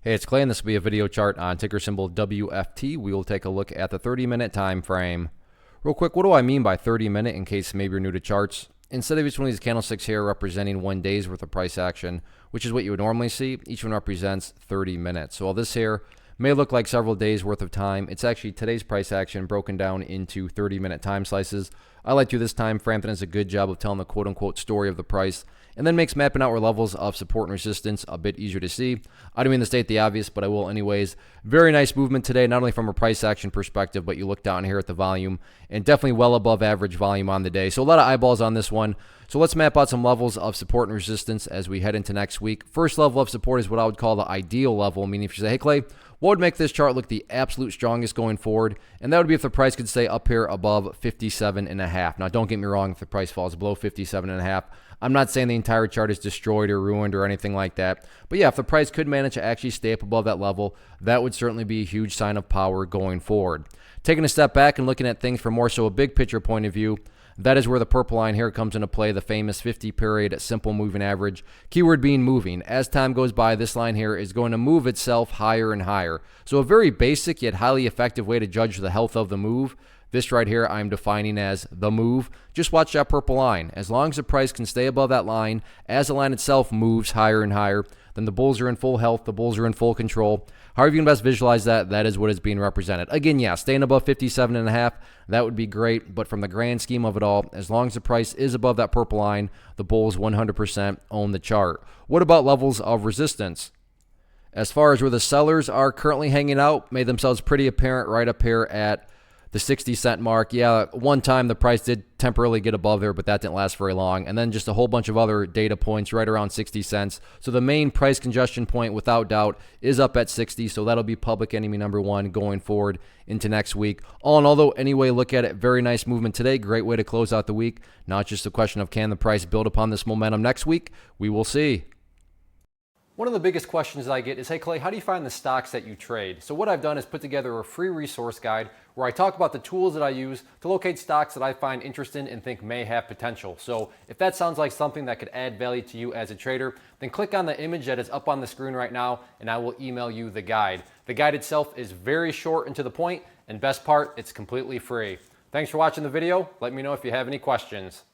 Hey, it's Clay, and this will be a video chart on ticker symbol WFT. We will take a look at the 30-minute time frame. Real quick, what do I mean by 30-minute in case maybe you're new to charts? Instead of each one of these candlesticks here representing 1 day's worth of price action, which is what you would normally see, each one represents 30 minutes. So while this here may look like several days worth of time, it's actually today's price action broken down into 30-minute time slices. I like to do this time frame that does a good job of telling the quote-unquote story of the price, and then makes mapping out where levels of support and resistance a bit easier to see. I don't mean to state the obvious, but I will anyways. Very nice movement today, not only from a price action perspective, but you look down here at the volume, and definitely well above average volume on the day. So a lot of eyeballs on this one. So let's map out some levels of support and resistance as we head into next week. First level of support is what I would call the ideal level, meaning if you say, hey Clay, what would make this chart look the absolute strongest going forward? And that would be if the price could stay up here above 57.5. Now, don't get me wrong, if the price falls below 57.5, I'm not saying the entire chart is destroyed or ruined or anything like that. But yeah, if the price could manage to actually stay up above that level, that would certainly be a huge sign of power going forward. Taking a step back and looking at things from more so a big picture point of view, that is where the purple line here comes into play, the famous 50-period simple moving average. Keyword being moving. As time goes by, this line here is going to move itself higher and higher. So a very basic yet highly effective way to judge the health of the move. This right here I'm defining as the move. Just watch that purple line. As long as the price can stay above that line, as the line itself moves higher and higher, then the bulls are in full health, the bulls are in full control. However you can best visualize that, that is what is being represented. Again, yeah, staying above 57.5, that would be great, but from the grand scheme of it all, as long as the price is above that purple line, the bulls 100% own the chart. What about levels of resistance? As far as where the sellers are currently hanging out, made themselves pretty apparent right up here at the 60-cent mark. Yeah, one time the price did temporarily get above there, but that didn't last very long. And then just a whole bunch of other data points right around 60 cents. So the main price congestion point, without doubt, is up at 60. So that'll be public enemy number one going forward into next week. All in all, though, anyway, look at it. Very nice movement today. Great way to close out the week. Not just a question of can the price build upon this momentum next week? We will see. One of the biggest questions I get is, hey Clay, how do you find the stocks that you trade? So what I've done is put together a free resource guide where I talk about the tools that I use to locate stocks that I find interesting and think may have potential. So if that sounds like something that could add value to you as a trader, then click on the image that is up on the screen right now and I will email you the guide. The guide itself is very short and to the point, and best part, it's completely free. Thanks for watching the video. Let me know if you have any questions.